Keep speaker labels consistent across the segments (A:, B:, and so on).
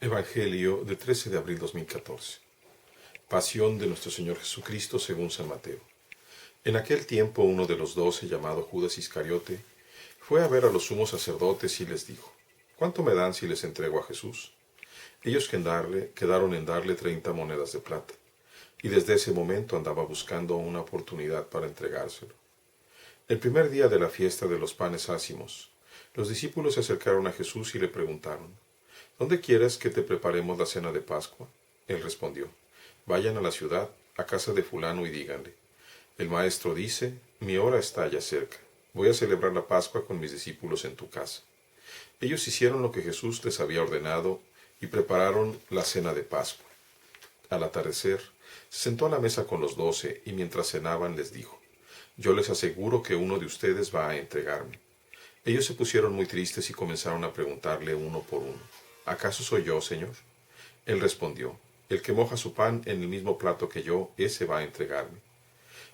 A: Evangelio del 13 de abril 2014. Pasión de nuestro Señor Jesucristo según San Mateo. En aquel tiempo uno de los 12, llamado Judas Iscariote, fue a ver a los sumos sacerdotes y les dijo: ¿Cuánto me dan si les entrego a Jesús? Ellos quedaron en darle 30 monedas de plata, y desde ese momento andaba buscando una oportunidad para entregárselo. El primer día de la fiesta de los panes ácimos, los discípulos se acercaron a Jesús y le preguntaron: ¿Dónde quieres que te preparemos la cena de Pascua? Él respondió: Vayan a la ciudad, a casa de fulano, y díganle: El maestro dice, mi hora está ya cerca. Voy a celebrar la Pascua con mis discípulos en tu casa. Ellos hicieron lo que Jesús les había ordenado y prepararon la cena de Pascua. Al atardecer, se sentó a la mesa con los 12 y mientras cenaban les dijo: Yo les aseguro que uno de ustedes va a entregarme. Ellos se pusieron muy tristes y comenzaron a preguntarle uno por uno: ¿Acaso soy yo, Señor? Él respondió: El que moja su pan en el mismo plato que yo, ese va a entregarme.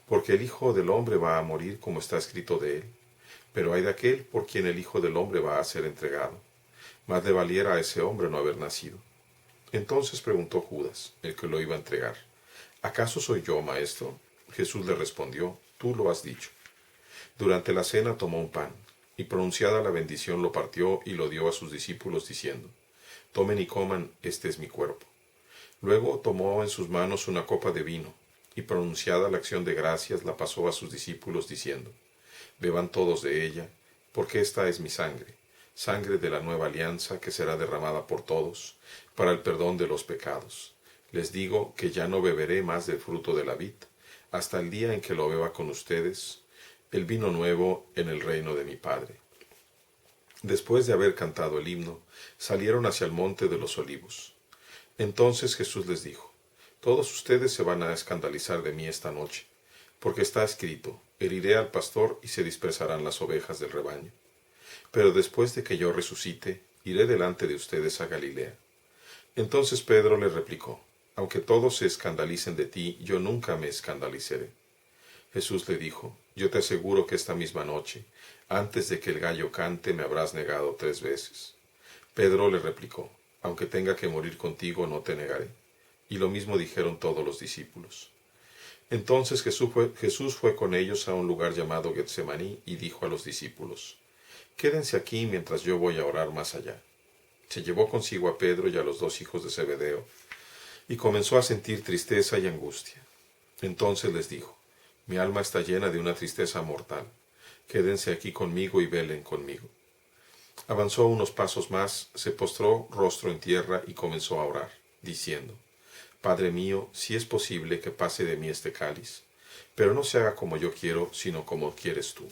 A: Porque el Hijo del Hombre va a morir como está escrito de él. Pero hay de aquel por quien el Hijo del Hombre va a ser entregado. Más le valiera a ese hombre no haber nacido. Entonces preguntó Judas, el que lo iba a entregar: ¿Acaso soy yo, maestro? Jesús le respondió: Tú lo has dicho. Durante la cena tomó un pan, y pronunciada la bendición lo partió y lo dio a sus discípulos diciendo: Tomen y coman, este es mi cuerpo. Luego tomó en sus manos una copa de vino, y pronunciada la acción de gracias la pasó a sus discípulos diciendo: Beban todos de ella, porque esta es mi sangre, sangre de la nueva alianza que será derramada por todos, para el perdón de los pecados. Les digo que ya no beberé más del fruto de la vid, hasta el día en que lo beba con ustedes, el vino nuevo en el reino de mi Padre. Después de haber cantado el himno, salieron hacia el monte de los olivos. Entonces Jesús les dijo: Todos ustedes se van a escandalizar de mí esta noche, porque está escrito: Heriré al pastor y se dispersarán las ovejas del rebaño. Pero después de que yo resucite, iré delante de ustedes a Galilea. Entonces Pedro le replicó: Aunque todos se escandalicen de ti, yo nunca me escandalizaré. Jesús le dijo: Yo te aseguro que esta misma noche, antes de que el gallo cante, me habrás negado 3 veces. Pedro le replicó: Aunque tenga que morir contigo, no te negaré. Y lo mismo dijeron todos los discípulos. Entonces Jesús fue con ellos a un lugar llamado Getsemaní y dijo a los discípulos: Quédense aquí mientras yo voy a orar más allá. Se llevó consigo a Pedro y a los 2 hijos de Zebedeo, y comenzó a sentir tristeza y angustia. Entonces les dijo: Mi alma está llena de una tristeza mortal. Quédense aquí conmigo y velen conmigo. Avanzó unos pasos más, se postró rostro en tierra y comenzó a orar, diciendo: Padre mío, si es posible que pase de mí este cáliz, pero no se haga como yo quiero, sino como quieres tú.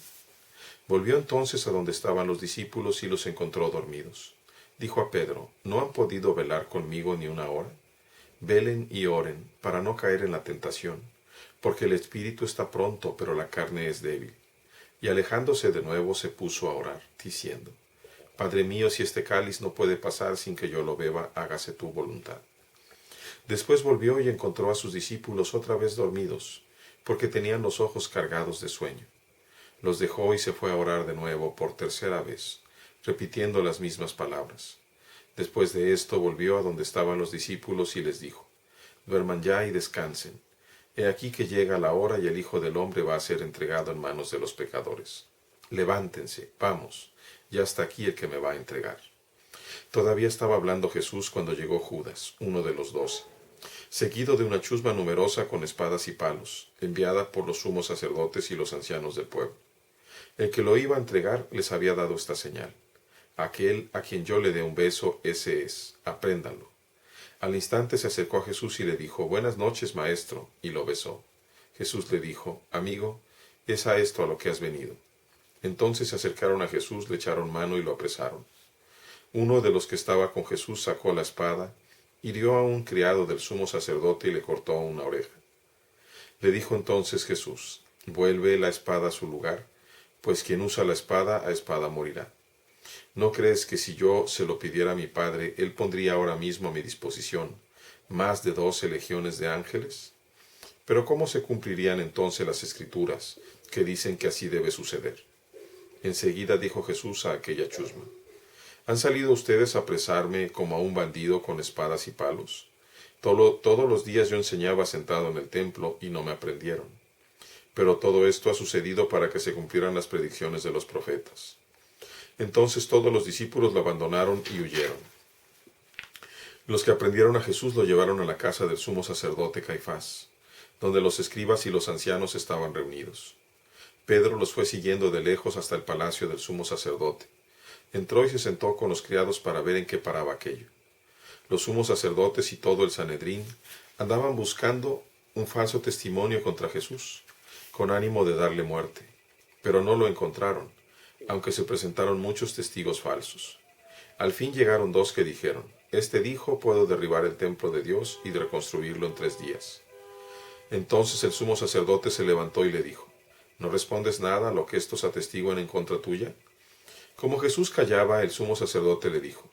A: Volvió entonces a donde estaban los discípulos y los encontró dormidos. Dijo a Pedro: ¿No han podido velar conmigo ni una hora? Velen y oren, para no caer en la tentación, porque el espíritu está pronto, pero la carne es débil. Y alejándose de nuevo se puso a orar, diciendo: Padre mío, si este cáliz no puede pasar sin que yo lo beba, hágase tu voluntad. Después volvió y encontró a sus discípulos otra vez dormidos, porque tenían los ojos cargados de sueño. Los dejó y se fue a orar de nuevo por 3ª vez, repitiendo las mismas palabras. Después de esto volvió a donde estaban los discípulos y les dijo: Duerman ya y descansen. He aquí que llega la hora y el Hijo del Hombre va a ser entregado en manos de los pecadores. Levántense, vamos, ya está aquí el que me va a entregar. Todavía estaba hablando Jesús cuando llegó Judas, uno de los 12, seguido de una chusma numerosa con espadas y palos, enviada por los sumos sacerdotes y los ancianos del pueblo. El que lo iba a entregar les había dado esta señal: Aquel a quien yo le dé un beso, ese es, apréndanlo. Al instante se acercó a Jesús y le dijo: Buenas noches, maestro, y lo besó. Jesús le dijo: Amigo, es a esto a lo que has venido. Entonces se acercaron a Jesús, le echaron mano y lo apresaron. Uno de los que estaba con Jesús sacó la espada, hirió a un criado del sumo sacerdote y le cortó una oreja. Le dijo entonces Jesús: Vuelve la espada a su lugar, pues quien usa la espada, a espada morirá. ¿No crees que si yo se lo pidiera a mi Padre, Él pondría ahora mismo a mi disposición más de 12 legiones de ángeles? Pero ¿cómo se cumplirían entonces las Escrituras que dicen que así debe suceder? Enseguida dijo Jesús a aquella chusma: ¿Han salido ustedes a apresarme como a un bandido con espadas y palos? Todos los días yo enseñaba sentado en el templo y no me aprendieron. Pero todo esto ha sucedido para que se cumplieran las predicciones de los profetas. Entonces todos los discípulos lo abandonaron y huyeron. Los que aprendieron a Jesús lo llevaron a la casa del sumo sacerdote Caifás, donde los escribas y los ancianos estaban reunidos. Pedro los fue siguiendo de lejos hasta el palacio del sumo sacerdote. Entró y se sentó con los criados para ver en qué paraba aquello. Los sumos sacerdotes y todo el Sanedrín andaban buscando un falso testimonio contra Jesús, con ánimo de darle muerte, pero no lo encontraron, aunque se presentaron muchos testigos falsos. Al fin llegaron dos que dijeron: «Este dijo, puedo derribar el templo de Dios y reconstruirlo en 3 días». Entonces el sumo sacerdote se levantó y le dijo: «¿No respondes nada a lo que estos atestiguan en contra tuya?». Como Jesús callaba, el sumo sacerdote le dijo: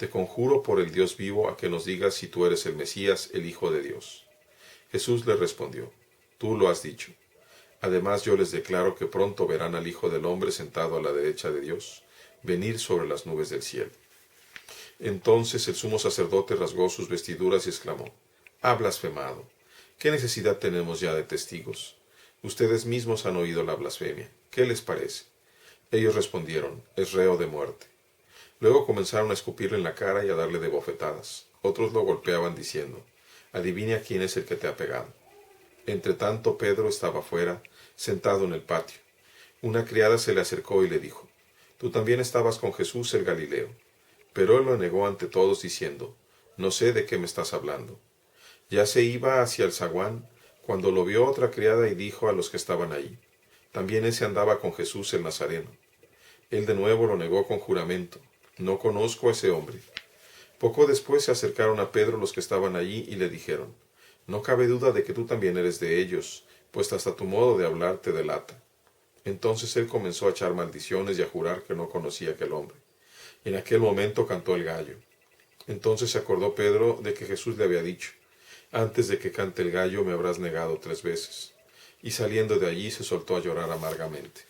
A: «Te conjuro por el Dios vivo a que nos digas si tú eres el Mesías, el Hijo de Dios». Jesús le respondió: «Tú lo has dicho. Además yo les declaro que pronto verán al Hijo del Hombre sentado a la derecha de Dios, venir sobre las nubes del cielo». Entonces el sumo sacerdote rasgó sus vestiduras y exclamó: «¡Ha blasfemado! ¿Qué necesidad tenemos ya de testigos? Ustedes mismos han oído la blasfemia. ¿Qué les parece?». Ellos respondieron: «Es reo de muerte». Luego comenzaron a escupirle en la cara y a darle de bofetadas. Otros lo golpeaban diciendo: «Adivina quién es el que te ha pegado». Entretanto Pedro estaba fuera, sentado en el patio. Una criada se le acercó y le dijo: «Tú también estabas con Jesús el Galileo». Pero él lo negó ante todos diciendo: «No sé de qué me estás hablando». Ya se iba hacia el zaguán cuando lo vio otra criada y dijo a los que estaban allí: «También ese andaba con Jesús el Nazareno». Él de nuevo lo negó con juramento: «No conozco a ese hombre». Poco después se acercaron a Pedro los que estaban allí y le dijeron: «No cabe duda de que tú también eres de ellos, pues hasta tu modo de hablar te delata». Entonces él comenzó a echar maldiciones y a jurar que no conocía a aquel hombre. En aquel momento cantó el gallo. Entonces se acordó Pedro de que Jesús le había dicho: «Antes de que cante el gallo me habrás negado 3 veces». Y saliendo de allí se soltó a llorar amargamente.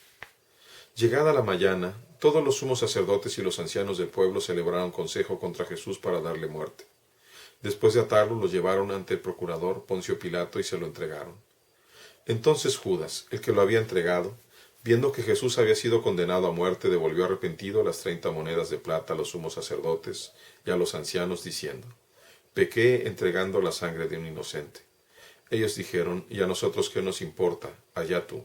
A: Llegada la mañana, todos los sumos sacerdotes y los ancianos del pueblo celebraron consejo contra Jesús para darle muerte. Después de atarlo, lo llevaron ante el procurador Poncio Pilato y se lo entregaron. Entonces Judas, el que lo había entregado, viendo que Jesús había sido condenado a muerte, devolvió arrepentido las 30 monedas de plata a los sumos sacerdotes y a los ancianos, diciendo: «Pequé entregando la sangre de un inocente». Ellos dijeron: «¿Y a nosotros qué nos importa? Allá tú».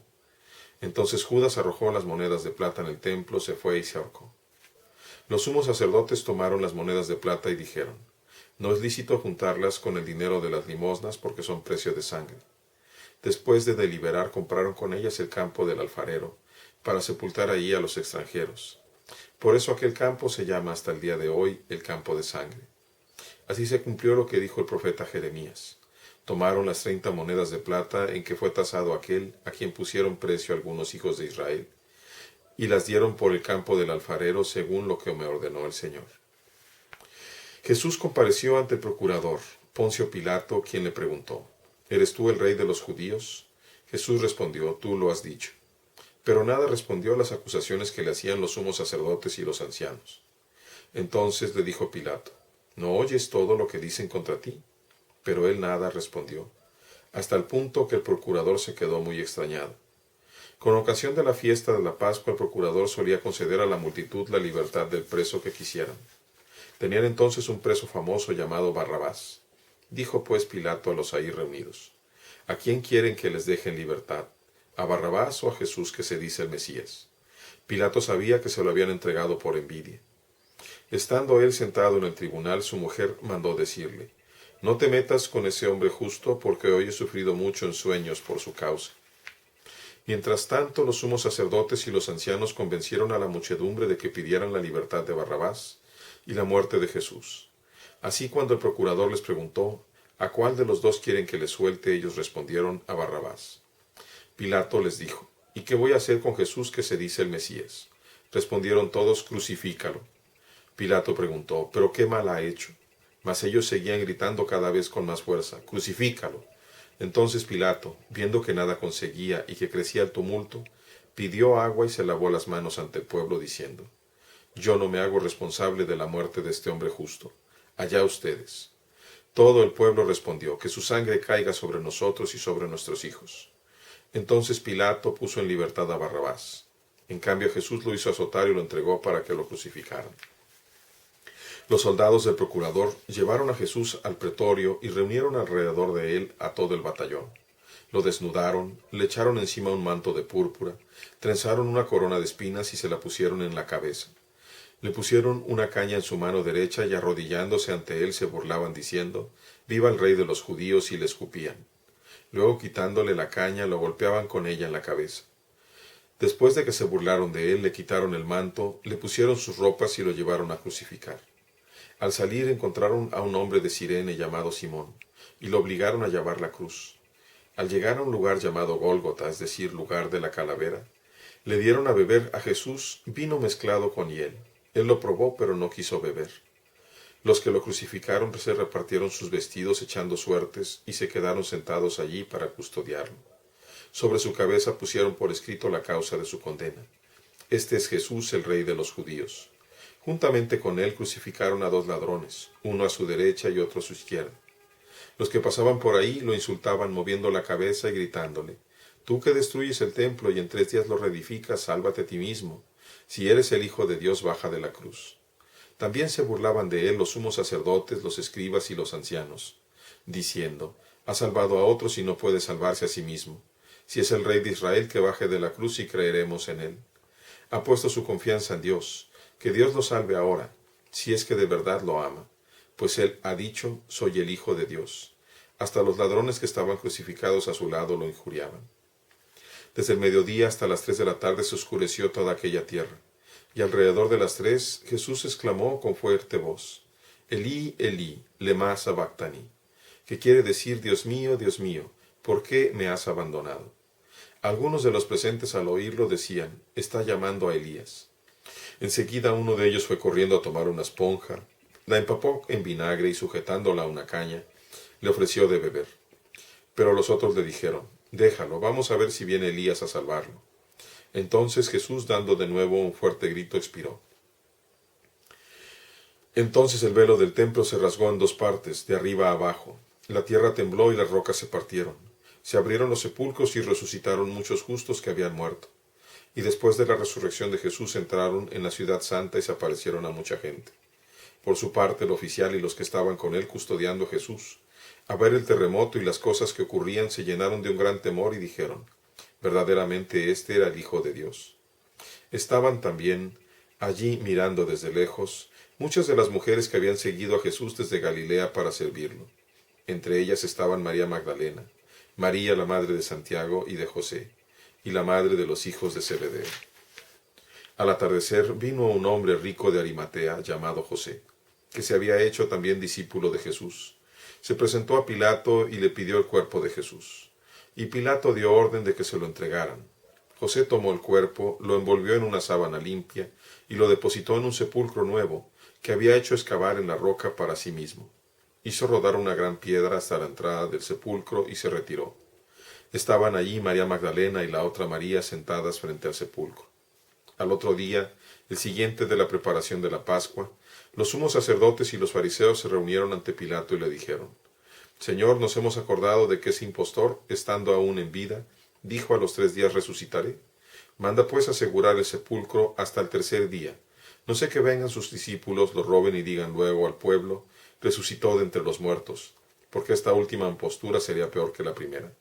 A: Entonces Judas arrojó las monedas de plata en el templo, se fue y se ahorcó. Los sumos sacerdotes tomaron las monedas de plata y dijeron: «No es lícito juntarlas con el dinero de las limosnas, porque son precio de sangre». Después de deliberar, compraron con ellas el campo del alfarero, para sepultar allí a los extranjeros. Por eso aquel campo se llama hasta el día de hoy el campo de sangre. Así se cumplió lo que dijo el profeta Jeremías. Tomaron las 30 monedas de plata en que fue tasado aquel a quien pusieron precio algunos hijos de Israel, y las dieron por el campo del alfarero según lo que me ordenó el Señor. Jesús compareció ante el procurador, Poncio Pilato, quien le preguntó: «¿Eres tú el rey de los judíos?». Jesús respondió: «Tú lo has dicho». Pero nada respondió a las acusaciones que le hacían los sumos sacerdotes y los ancianos. Entonces le dijo Pilato: «¿No oyes todo lo que dicen contra ti?». Pero él nada respondió, hasta el punto que el procurador se quedó muy extrañado. Con ocasión de la fiesta de la Pascua, el procurador solía conceder a la multitud la libertad del preso que quisieran. Tenían entonces un preso famoso llamado Barrabás. Dijo pues Pilato a los ahí reunidos: «¿A quién quieren que les deje en libertad? ¿A Barrabás o a Jesús, que se dice el Mesías?». Pilato sabía que se lo habían entregado por envidia. Estando él sentado en el tribunal, su mujer mandó decirle: «No te metas con ese hombre justo, porque hoy he sufrido mucho en sueños por su causa». Mientras tanto, los sumos sacerdotes y los ancianos convencieron a la muchedumbre de que pidieran la libertad de Barrabás y la muerte de Jesús. Así, cuando el procurador les preguntó: «¿A cuál de los dos quieren que les suelte?», ellos respondieron: «A Barrabás». Pilato les dijo: «¿Y qué voy a hacer con Jesús, que se dice el Mesías?». Respondieron todos: «Crucifícalo». Pilato preguntó: «¿Pero qué mal ha hecho?». Mas ellos seguían gritando cada vez con más fuerza: «¡Crucifícalo!». Entonces Pilato, viendo que nada conseguía y que crecía el tumulto, pidió agua y se lavó las manos ante el pueblo, diciendo: Yo no me hago responsable de la muerte de este hombre justo. Allá ustedes. Todo el pueblo respondió, que su sangre caiga sobre nosotros y sobre nuestros hijos. Entonces Pilato puso en libertad a Barrabás. En cambio Jesús lo hizo azotar y lo entregó para que lo crucificaran. Los soldados del procurador llevaron a Jesús al pretorio y reunieron alrededor de él a todo el batallón. Lo desnudaron, le echaron encima un manto de púrpura, trenzaron una corona de espinas y se la pusieron en la cabeza. Le pusieron una caña en su mano derecha y arrodillándose ante él se burlaban diciendo, «Viva el rey de los judíos», y le escupían. Luego quitándole la caña lo golpeaban con ella en la cabeza. Después de que se burlaron de él, le quitaron el manto, le pusieron sus ropas y lo llevaron a crucificar. Al salir encontraron a un hombre de Cirene llamado Simón, y lo obligaron a llevar la cruz. Al llegar a un lugar llamado Gólgota, es decir, lugar de la calavera, le dieron a beber a Jesús vino mezclado con hiel. Él lo probó, pero no quiso beber. Los que lo crucificaron se repartieron sus vestidos echando suertes, y se quedaron sentados allí para custodiarlo. Sobre su cabeza pusieron por escrito la causa de su condena. Este es Jesús, el Rey de los judíos. Juntamente con él crucificaron a 2 ladrones, uno a su derecha y otro a su izquierda. Los que pasaban por ahí lo insultaban moviendo la cabeza y gritándole, «Tú que destruyes el templo y en 3 días lo reedificas, sálvate a ti mismo. Si eres el Hijo de Dios, baja de la cruz». También se burlaban de él los sumos sacerdotes, los escribas y los ancianos, diciendo, «Ha salvado a otros y no puede salvarse a sí mismo. Si es el Rey de Israel, que baje de la cruz y creeremos en él. Ha puesto su confianza en Dios. Que Dios lo salve ahora, si es que de verdad lo ama, pues él ha dicho, soy el Hijo de Dios». Hasta los ladrones que estaban crucificados a su lado lo injuriaban. Desde el mediodía hasta las 3 de la tarde se oscureció toda aquella tierra, y alrededor de las 3 Jesús exclamó con fuerte voz, «Elí, Elí, lema sabactani», que quiere decir, Dios mío, ¿por qué me has abandonado? Algunos de los presentes al oírlo decían, «Está llamando a Elías». Enseguida uno de ellos fue corriendo a tomar una esponja, la empapó en vinagre y sujetándola a una caña, le ofreció de beber. Pero los otros le dijeron, «Déjalo, vamos a ver si viene Elías a salvarlo». Entonces Jesús, dando de nuevo un fuerte grito, expiró. Entonces el velo del templo se rasgó en 2 partes, de arriba a abajo. La tierra tembló y las rocas se partieron. Se abrieron los sepulcros y resucitaron muchos justos que habían muerto. Y después de la resurrección de Jesús entraron en la ciudad santa y se aparecieron a mucha gente. Por su parte, el oficial y los que estaban con él custodiando a Jesús, a ver el terremoto y las cosas que ocurrían, se llenaron de un gran temor y dijeron, verdaderamente este era el Hijo de Dios. Estaban también allí mirando desde lejos muchas de las mujeres que habían seguido a Jesús desde Galilea para servirlo. Entre ellas estaban María Magdalena, María la madre de Santiago y de José, y la madre de los hijos de Zebedeo. Al atardecer vino un hombre rico de Arimatea llamado José, que se había hecho también discípulo de Jesús. Se presentó a Pilato y le pidió el cuerpo de Jesús. Y Pilato dio orden de que se lo entregaran. José tomó el cuerpo, lo envolvió en una sábana limpia y lo depositó en un sepulcro nuevo que había hecho excavar en la roca para sí mismo. Hizo rodar una gran piedra hasta la entrada del sepulcro y se retiró. Estaban allí María Magdalena y la otra María sentadas frente al sepulcro. Al otro día, el siguiente de la preparación de la Pascua, los sumos sacerdotes y los fariseos se reunieron ante Pilato y le dijeron, «Señor, nos hemos acordado de que ese impostor, estando aún en vida, dijo a los 3 días resucitaré. Manda pues asegurar el sepulcro hasta el 3er día. No sé que vengan sus discípulos, lo roben y digan luego al pueblo, resucitó de entre los muertos, porque esta última impostura sería peor que la primera».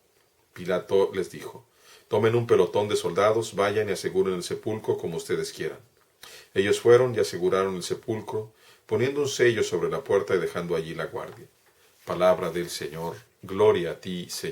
A: Pilato les dijo, «Tomen un pelotón de soldados, vayan y aseguren el sepulcro como ustedes quieran». Ellos fueron y aseguraron el sepulcro, poniendo un sello sobre la puerta y dejando allí la guardia. Palabra del Señor. Gloria a ti, Señor.